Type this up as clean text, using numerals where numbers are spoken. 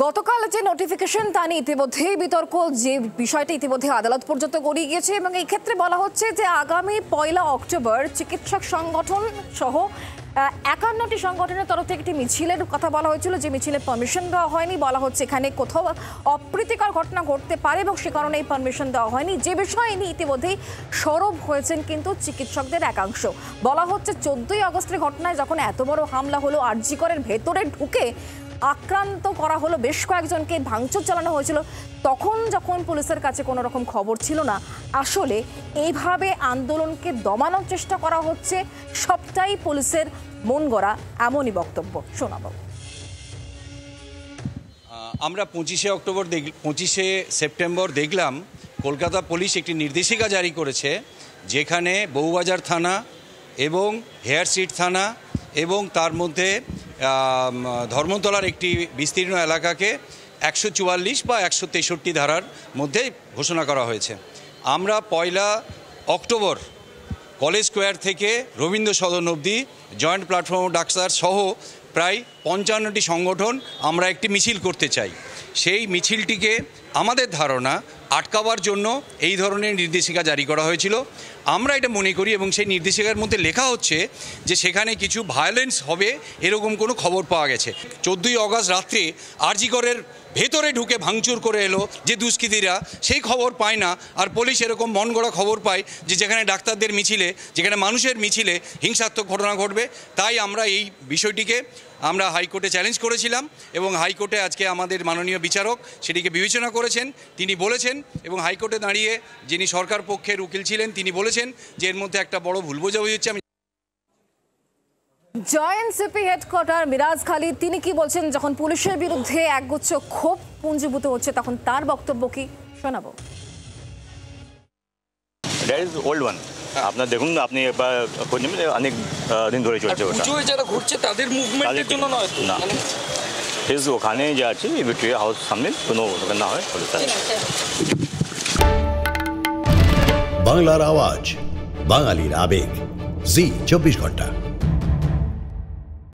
গতকাল যে নোটিফিকেশন তা নিয়ে ইতিমধ্যেই বিতর্ক, যে বিষয়টি ইতিমধ্যে আদালত পর্যন্ত গড়িয়ে গিয়েছে এবং এই ক্ষেত্রে বলা হচ্ছে যে আগামী 1 অক্টোবর চিকিৎসক সংগঠন সহ 51টি সংগঠনের তরফ থেকে একটি মিছিলের কথা বলা হয়েছিল, যে মিছিলের পারমিশন দেওয়া হয়নি। বলা হচ্ছে এখানে কোথাও অপ্রীতিকর ঘটনা ঘটতে পারে এবং সে কারণে এই পারমিশন দেওয়া হয়নি, যে বিষয়ে নিয়ে ইতিমধ্যেই সরব হয়েছেন কিন্তু চিকিৎসকদের একাংশ। বলা হচ্ছে 14ই আগস্টের ঘটনায় যখন এত বড় হামলা হলো, আরজি করের ভেতরে ঢুকে আক্রান্ত করা হলো, বেশ কয়েকজনকে ভাঙচুর চালানো হয়েছিল, তখন যখন পুলিশের কাছে কোনো রকম খবর ছিল না। আসলে এইভাবে আন্দোলনকে দমানোর চেষ্টা করা হচ্ছে, সবটাই পুলিশের মন গড়া, এমনই বক্তব্য শোনাবো। আমরা 25শে সেপ্টেম্বর দেখলাম কলকাতা পুলিশ একটি নির্দেশিকা জারি করেছে, যেখানে বউবাজার থানা এবং হেয়ার স্ট্রিট থানা এবং তার মধ্যে ধর্মতলার একটি বিস্তীর্ণ এলাকাকে 144 বা 163 ধারার মধ্যে ঘোষণা করা হয়েছে। আমরা 1 অক্টোবর কলেজ স্কোয়ার থেকে রবীন্দ্র সদন অবধি জয়েন্ট প্ল্যাটফর্ম ডাকসার সহ প্রায় 55টি সংগঠন আমরা একটি মিছিল করতে চাই। সেই মিছিলটিকে আমাদের ধারণা আটকাবার জন্য এই ধরনের নির্দেশিকা জারি করা হয়েছিল। আমরা এটা মনে করি এবং সেই নির্দেশিকার মধ্যে লেখা হচ্ছে যে সেখানে কিছু ভায়োলেন্স হবে এরকম কোনো খবর পাওয়া গেছে। 14ই আগস্ট রাত্রে আরজি করের ভেতরে ঢুকে ভাঙচুর করে এলো যে দুষ্কৃতীরা, সেই খবর পায় না। আর পুলিশ এরকম মন গড়া খবর পায় যে যেখানে ডাক্তারদের মিছিলে, যেখানে মানুষের মিছিলে হিংসাত্মক ঘটনা ঘটবে। তাই আমরা এই বিষয়টিকে আমরা হাইকোর্টে চ্যালেঞ্জ করেছিলাম এবং হাইকোর্টে আজকে আমাদের মাননীয় বিচারক সেটিকে বিবেচনা করেছেন। তিনি বলেছেন এবং হাইকোর্টে দাঁড়িয়ে যিনি সরকার পক্ষের উকিল ছিলেন তিনি বলেছেন যে এর মধ্যে একটা বড় ভুল বোঝাবুঝি হচ্ছে। Joint CP headquarter Miraj Khalid তিনি কি বলছেন যখন পুলিশের বিরুদ্ধে একগুচ্ছ ক্ষোভ পুঞ্জীভূত হচ্ছে, তখন তার বক্তব্য কি শোনাবো। That is old one. আপনার দেখুন, আপনি এবার অনেক দিন ধরে চলছে ওটা। যারা ঘুরছে তাদের মুভমেন্টের জন্য নয় না, ওখানে যে আছে ভিক্টোরিয়া হাউস সামনে কোনো না হয়। বাংলার আওয়াজ, বাঙালির আবেগ, জি 24 ঘন্টা।